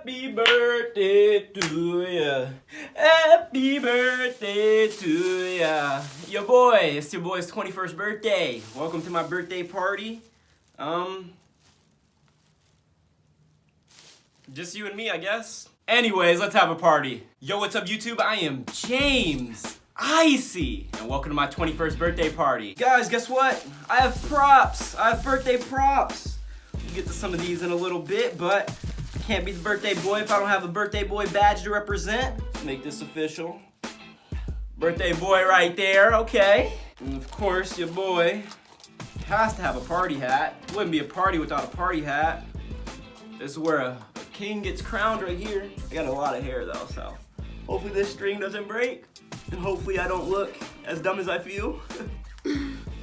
Happy birthday to ya. Happy birthday to ya. Yo boy, it's your boy's 21st birthday. Welcome to my birthday party. Just you and me, I guess. Anyways, let's have a party. Yo, what's up YouTube? I am James Icy, and welcome to my 21st birthday party. Guys, guess what? I have props. I have birthday props. We'll get to some of these in a little bit, but I can't be the birthday boy if I don't have a birthday boy badge to represent. Let's make this official. Birthday boy right there, okay. And of course, your boy has to have a party hat. It wouldn't be a party without a party hat. This is where a king gets crowned right here. I got a lot of hair though, so hopefully this string doesn't break, and hopefully I don't look as dumb as I feel.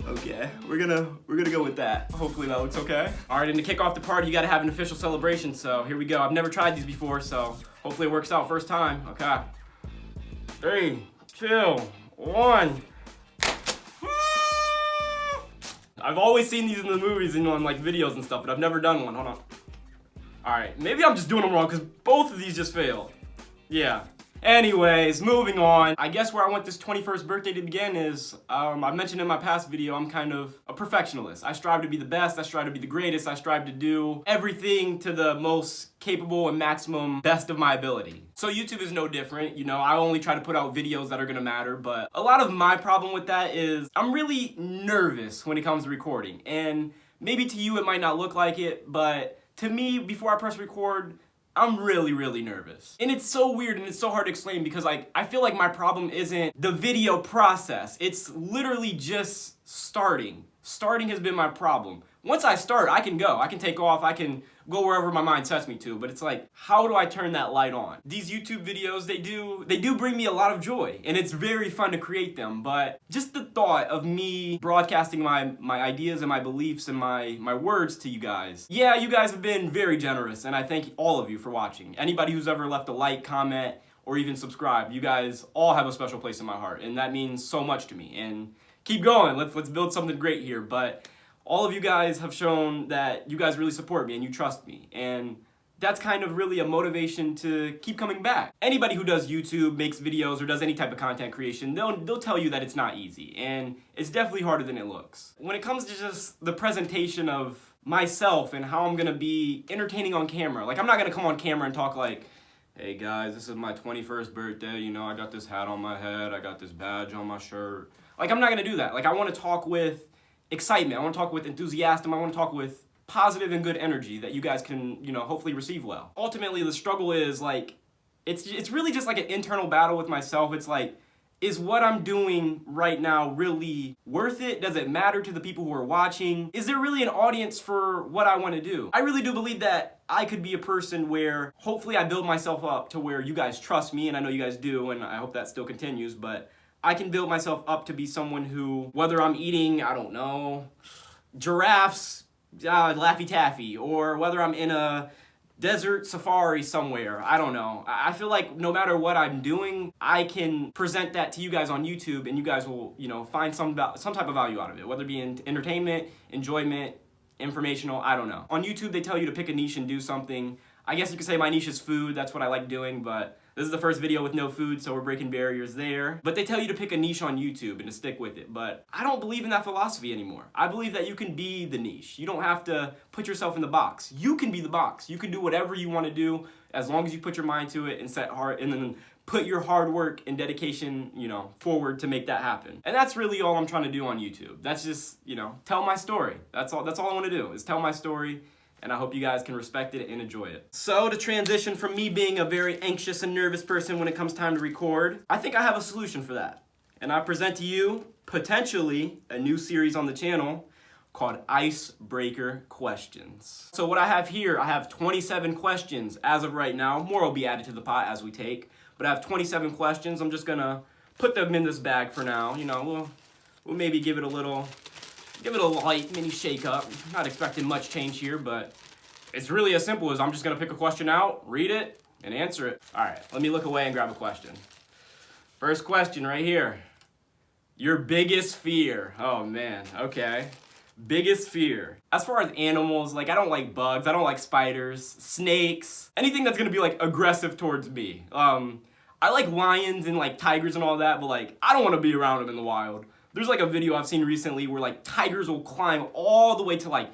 Okay, we're gonna go with that. Hopefully that looks okay. All right, and to kick off the party, you gotta have an official celebration, so here we go. I've never tried these before, so hopefully it works out first time. Okay. 3, 2, 1. I've always seen these in the movies and on like videos and stuff, but I've never done one. Hold on. All right, maybe I'm just doing them wrong because both of these just failed. Yeah. Anyways, moving on. I guess where I want this 21st birthday to begin is, I mentioned in my past video, I'm kind of a perfectionist. I strive to be the best, I strive to be the greatest, I strive to do everything to the most capable and maximum best of my ability. So YouTube is no different, you know, I only try to put out videos that are gonna matter, but a lot of my problem with that is I'm really nervous when it comes to recording. And maybe to you it might not look like it, but to me, before I press record, I'm really nervous. And it's so weird and it's so hard to explain because I feel like my problem isn't the video process. It's literally just starting. Starting has been my problem. Once I start, I can go. I can take off. I can go wherever my mind sets me to. But it's like, how do I turn that light on? These YouTube videos, they do bring me a lot of joy. And it's very fun to create them. But just the thought of me broadcasting my ideas and my beliefs and my words to you guys. Yeah, you guys have been very generous. And I thank all of you for watching. Anybody who's ever left a like, comment, or even subscribe, you guys all have a special place in my heart. And that means so much to me. And keep going. Let's build something great here. But all of you guys have shown that you guys really support me and you trust me. And that's kind of really a motivation to keep coming back. Anybody who does YouTube, makes videos, or does any type of content creation, they'll tell you that it's not easy. And it's definitely harder than it looks. When it comes to just the presentation of myself and how I'm gonna be entertaining on camera, like I'm not gonna come on camera and talk like, hey guys, this is my 21st birthday, you know, I got this hat on my head, I got this badge on my shirt. Like I'm not gonna do that. Like I wanna talk with excitement, I want to talk with enthusiasm, I want to talk with positive and good energy that you guys can, you know, hopefully receive well. Ultimately, the struggle is like, it's really just like an internal battle with myself. It's like, is what I'm doing right now really worth it? Does it matter to the people who are watching? Is there really an audience for what I want to do? I really do believe that I could be a person where hopefully I build myself up to where you guys trust me, and I know you guys do, and I hope that still continues, but I can build myself up to be someone who, whether I'm eating, I don't know, giraffes, Laffy Taffy, or whether I'm in a desert safari somewhere, I don't know. I feel like no matter what I'm doing, I can present that to you guys on YouTube and you guys will, you know, find some type of value out of it, whether it be in entertainment, enjoyment, informational, I don't know. On YouTube, they tell you to pick a niche and do something. I guess you could say my niche is food, that's what I like doing, but this is the first video with no food, so we're breaking barriers there. But they tell you to pick a niche on YouTube and to stick with it. But I don't believe in that philosophy anymore. I believe that you can be the niche. You don't have to put yourself in the box. You can be the box. You can do whatever you want to do as long as you put your mind to it and and then put your hard work and dedication, you know, forward to make that happen. And that's really all I'm trying to do on YouTube. That's just, you know, tell my story. That's all I want to do is tell my story. And I hope you guys can respect it and enjoy it. So to transition from me being a very anxious and nervous person when it comes time to record, I think I have a solution for that. And I present to you, potentially, a new series on the channel called Icebreaker Questions. So what I have here, I have 27 questions as of right now. More will be added to the pot as we take. But I have 27 questions. I'm just gonna put them in this bag for now. You know, we'll maybe give it a light mini shake up. Not expecting much change here, but it's really as simple as I'm just gonna pick a question out, read it, and answer it. All right, let me look away and grab a question. First question right here. Your biggest fear. Oh man, okay. Biggest fear. As far as animals, like I don't like bugs, I don't like spiders, snakes, anything that's gonna be like aggressive towards me. I like lions and like tigers and all that, but like I don't want to be around them in the wild. There's like a video I've seen recently where like tigers will climb all the way to like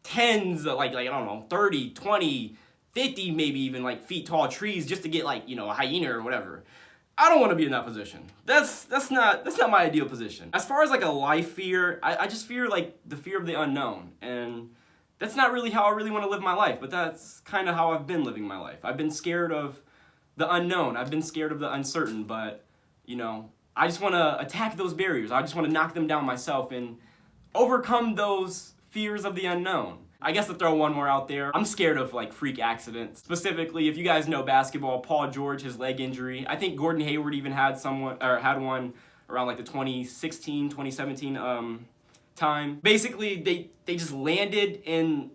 tens, like I don't know, 30, 20, 50 maybe even like feet tall trees just to get like, you know, a hyena or whatever. I don't want to be in that position. That's not my ideal position. As far as like a life fear, I just fear like the fear of the unknown. And that's not really how I really want to live my life, but that's kind of how I've been living my life. I've been scared of the unknown. I've been scared of the uncertain, but you know, I just want to attack those barriers. I just want to knock them down myself and overcome those fears of the unknown. I guess to throw one more out there, I'm scared of like freak accidents. Specifically, if you guys know basketball, Paul George, his leg injury. I think Gordon Hayward even had one around like the 2016, 2017 time. Basically, they just landed in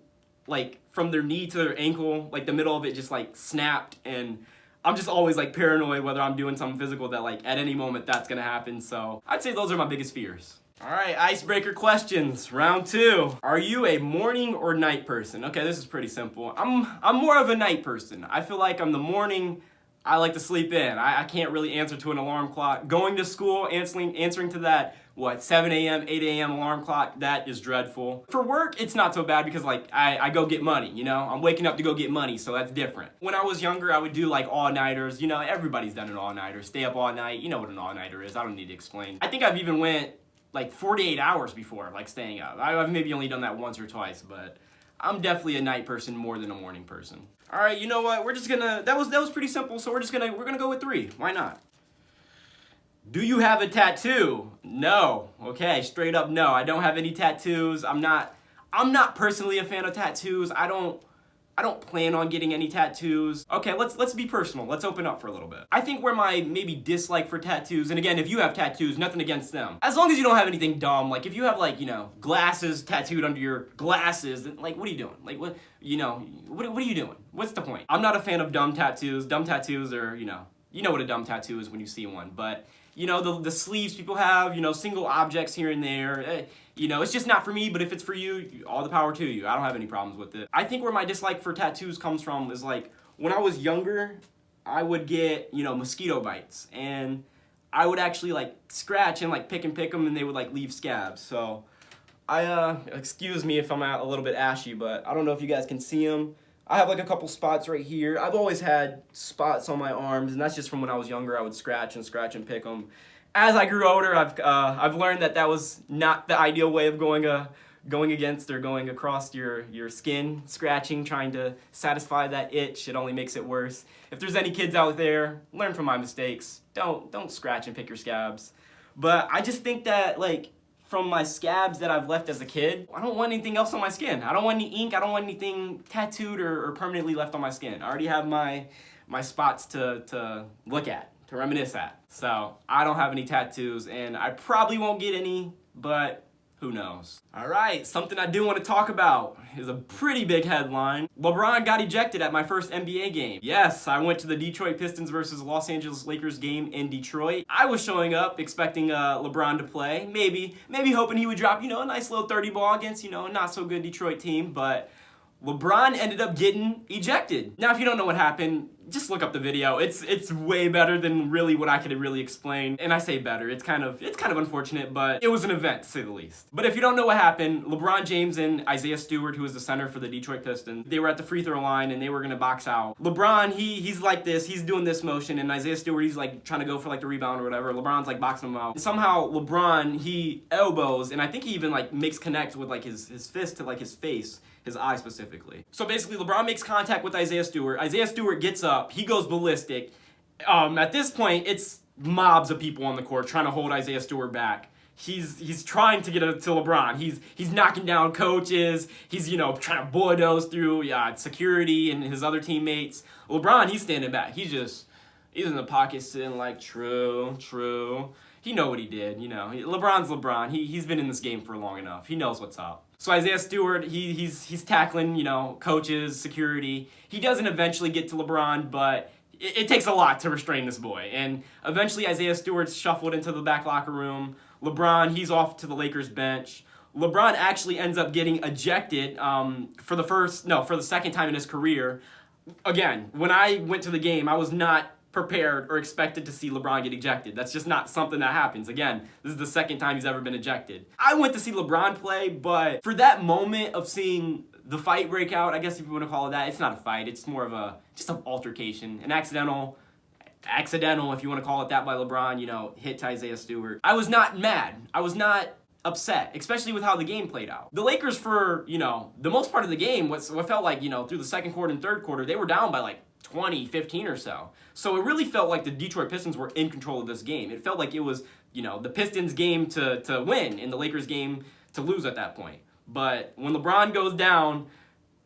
like from their knee to their ankle, like the middle of it just like snapped, and I'm just always like paranoid whether I'm doing something physical that like at any moment that's gonna happen. So I'd say those are my biggest fears. All right, icebreaker questions, round 2. Are you a morning or night person? Okay, this is pretty simple. I'm more of a night person. I feel like I'm the morning, I like to sleep in. I can't really answer to an alarm clock. Going to school, answering to that, 7 a.m., 8 a.m. alarm clock, that is dreadful. For work, it's not so bad because like I go get money, you know? I'm waking up to go get money, so that's different. When I was younger, I would do like all-nighters. You know, everybody's done an all-nighter. Stay up all night. You know what an all-nighter is. I don't need to explain. I think I've even went like 48 hours before, like staying up. I've maybe only done that once or twice, but I'm definitely a night person more than a morning person. All right, you know what? We're just gonna, that was pretty simple, so we're gonna go with 3. Why not? Do you have a tattoo? No. Okay, straight up no. I don't have any tattoos. I'm not personally a fan of tattoos. I don't plan on getting any tattoos. Okay, let's be personal. Let's open up for a little bit. I think where my maybe dislike for tattoos, and again, if you have tattoos, nothing against them. As long as you don't have anything dumb, like if you have like, you know, glasses tattooed under your glasses, then like what are you doing? Like what, you know, what are you doing? What's the point? I'm not a fan of dumb tattoos. Dumb tattoos are, you know what a dumb tattoo is when you see one, but you know, the sleeves people have, you know, single objects here and there. You know, it's just not for me, but if it's for you, all the power to you. I don't have any problems with it. I think where my dislike for tattoos comes from is like, when I was younger, I would get, you know, mosquito bites. And I would actually like scratch and like pick them and they would like leave scabs. So excuse me if I'm a little bit ashy, but I don't know if you guys can see them. I have like a couple spots right here. I've always had spots on my arms, and that's just from when I was younger. I would scratch and pick them. As I grew older, I've learned that was not the ideal way of going across your skin, scratching, trying to satisfy that itch. It only makes it worse. If there's any kids out there, learn from my mistakes. Don't scratch and pick your scabs. But I just think that like, from my scabs that I've left as a kid, I don't want anything else on my skin. I don't want any ink. I don't want anything tattooed or permanently left on my skin. I already have my spots to look at, to reminisce at. So I don't have any tattoos, and I probably won't get any, but who knows? All right, something I do want to talk about is a pretty big headline. LeBron got ejected at my first NBA game. Yes, I went to the Detroit Pistons versus Los Angeles Lakers game in Detroit. I was showing up expecting LeBron to play, maybe hoping he would drop, you know, a nice little 30 ball against, you know, a not so good Detroit team, but LeBron ended up getting ejected. Now, if you don't know what happened, just look up the video. It's way better than really what I could really explain. And I say better, it's kind of unfortunate, but it was an event to say the least. But if you don't know what happened, LeBron James and Isaiah Stewart, who is the center for the Detroit Pistons, they were at the free throw line and they were gonna box out. LeBron, he's like this, he's doing this motion, and Isaiah Stewart, he's like trying to go for like the rebound or whatever. LeBron's like boxing him out. Somehow LeBron, he elbows, and I think he even like makes connect with like his fist to like his face. His eye specifically. So basically, LeBron makes contact with Isaiah Stewart. Isaiah Stewart gets up. He goes ballistic. At this point, it's mobs of people on the court trying to hold Isaiah Stewart back. He's trying to get to LeBron. He's knocking down coaches. He's, you know, trying to bulldoze through security and his other teammates. LeBron, he's standing back. He's in the pocket sitting like, true. He know what he did, you know. LeBron's LeBron. He's been in this game for long enough. He knows what's up. So Isaiah Stewart, he's tackling, you know, coaches, security. He doesn't eventually get to LeBron, but it takes a lot to restrain this boy. And eventually Isaiah Stewart's shuffled into the back locker room. LeBron, he's off to the Lakers bench. LeBron actually ends up getting ejected for the second time in his career. Again, when I went to the game, I was not prepared or expected to see LeBron get ejected. That's just not something that happens. Again, this is the second time he's ever been ejected. I went to see LeBron play, but for that moment of seeing the fight break out, I guess if you want to call it that, it's not a fight. It's more of just an altercation, an accidental, if you want to call it that, by LeBron, hit to Isaiah Stewart. I was not mad. I was not upset, especially with how the game played out. The Lakers, for, the most part of the game, what felt like, through the second quarter and third quarter, they were down by like 20, 15 or so. So it really felt like the Detroit Pistons were in control of this game. It felt like it was, the Pistons' game to win and the Lakers' game to lose at that point. But when LeBron goes down,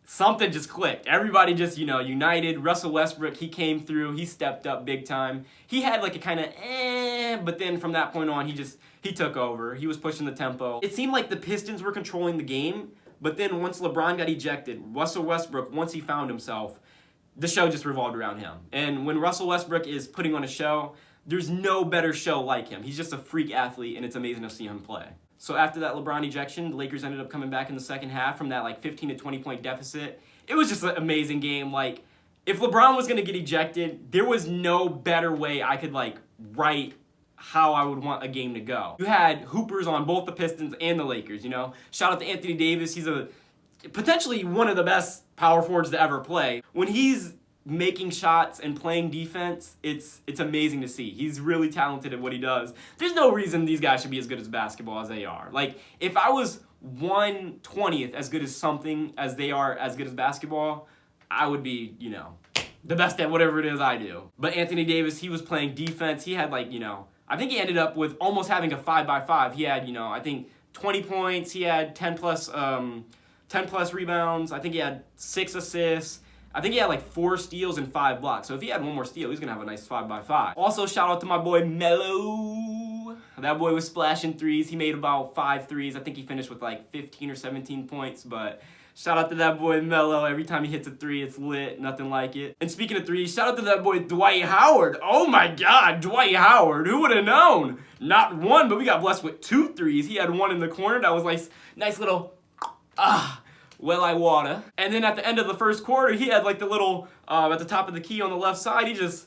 something just clicked. Everybody just, united. Russell Westbrook, he came through. He stepped up big time. He had like a kind of but then from that point on, he took over. He was pushing the tempo. It seemed like the Pistons were controlling the game, but then once LeBron got ejected, Russell Westbrook, once he found himself, the show just revolved around him. And when Russell Westbrook is putting on a show, there's no better show like him. He's just a freak athlete, and it's amazing to see him play. So after that LeBron ejection, the Lakers ended up coming back in the second half from that like 15 to 20 point deficit. It was just an amazing game. Like, if LeBron was going to get ejected, there was no better way I could write how I would want a game to go. You had hoopers on both the Pistons and the Lakers, Shout out to Anthony Davis. He's potentially one of the best power forwards to ever play. When he's making shots and playing defense, it's amazing to see. He's really talented at what he does. There's no reason these guys should be as good as basketball as they are. Like, if I was 1/20th as good as something as they are as good as basketball, I would be, the best at whatever it is I do. But Anthony Davis, he was playing defense. He had I think he ended up with almost having a 5x5. He had, I think 20 points. He had 10 plus rebounds. I think he had 6 assists. I think he had 4 steals and 5 blocks. So if he had one more steal, he's going to have a nice 5x5. Also, shout out to my boy Melo. That boy was splashing threes. He made about 5 threes. I think he finished with 15 or 17 points. But shout out to that boy Melo. Every time he hits a 3, it's lit. Nothing like it. And speaking of threes, shout out to that boy Dwight Howard. Oh my God, Dwight Howard. Who would have known? Not one, but we got blessed with 2 threes. He had one in the corner. That was nice little, well, I water. And then at the end of the first quarter, he had the little, at the top of the key on the left side, he just,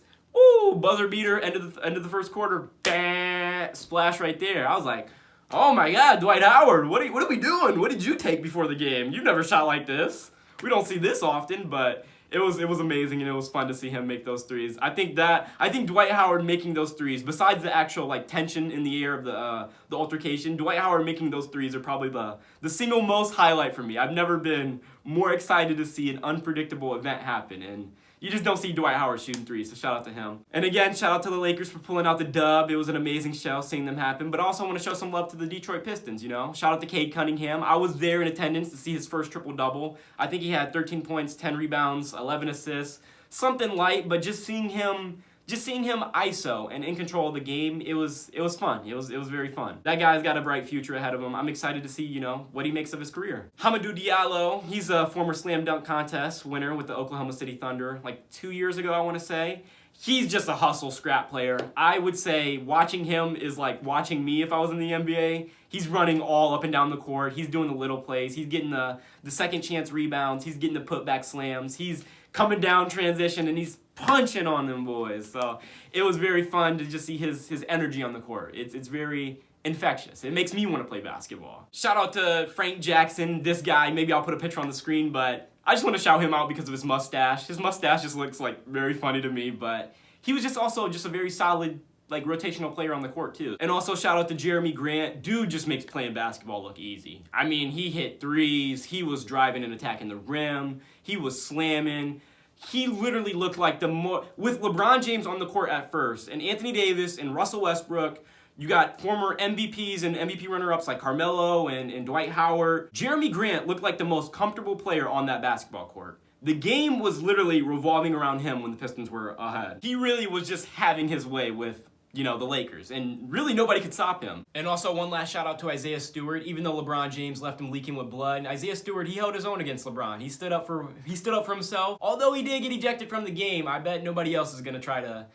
buzzer beater, end of the first quarter, bang, splash right there. I was like, oh my God, Dwight Howard, what are we doing? What did you take before the game? You've never shot like this. We don't see this often, but it was amazing, and it was fun to see him make those threes. I think Dwight Howard making those threes, besides the actual tension in the air of the altercation, Dwight Howard making those threes are probably the single most highlight for me. I've never been more excited to see an unpredictable event happen, and you just don't see Dwight Howard shooting threes, so shout out to him. And again, shout out to the Lakers for pulling out the dub. It was an amazing show seeing them happen, but also I want to show some love to the Detroit Pistons, Shout out to Cade Cunningham. I was there in attendance to see his first triple-double. I think he had 13 points, 10 rebounds, 11 assists, something light, but just seeing him ISO and in control of the game, it was fun. It was very fun. That guy's got a bright future ahead of him. I'm excited to see, what he makes of his career. Hamidou Diallo, he's a former slam dunk contest winner with the Oklahoma City Thunder, 2 years ago, I want to say. He's just a hustle scrap player. I would say watching him is like watching me if I was in the NBA. He's running all up and down the court. He's doing the little plays. He's getting the second chance rebounds. He's getting the putback slams. He's coming down transition, and he's punching on them boys. So it was very fun to just see his energy on the court. It's very infectious. It makes me want to play basketball. Shout out to Frank Jackson, this guy. Maybe I'll put a picture on the screen, but I just want to shout him out because of his mustache. His mustache just looks very funny to me, but he was also a very solid rotational player on the court too. And also shout out to Jeremy Grant. Dude just makes playing basketball look easy. I mean, he hit threes. He was driving and attacking the rim. He was slamming. He literally looked like with LeBron James on the court at first, and Anthony Davis and Russell Westbrook, you got former MVPs and MVP runner-ups like Carmelo and Dwight Howard. Jeremy Grant looked like the most comfortable player on that basketball court. The game was literally revolving around him when the Pistons were ahead. He really was just having his way with the Lakers, and really nobody could stop him. And also one last shout out to Isaiah Stewart. Even though LeBron James left him leaking with blood, Isaiah Stewart, he held his own against LeBron. He stood up for himself. Although he did get ejected from the game, I bet nobody else is gonna try to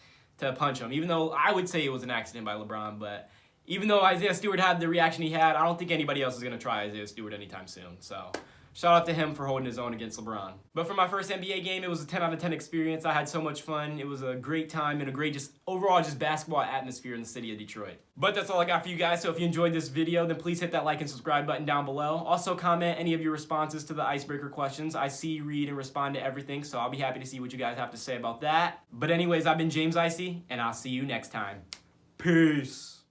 punch him. Even though I would say it was an accident by LeBron, but Even though Isaiah Stewart had the reaction he had, I don't think anybody else is going to try Isaiah Stewart anytime soon. So shout out to him for holding his own against LeBron. But for my first NBA game, it was a 10 out of 10 experience. I had so much fun. It was a great time and a great overall basketball atmosphere in the city of Detroit. But that's all I got for you guys. So if you enjoyed this video, then please hit that like and subscribe button down below. Also comment any of your responses to the icebreaker questions. I see, read, and respond to everything, so I'll be happy to see what you guys have to say about that. But anyways, I've been James Icy, and I'll see you next time. Peace.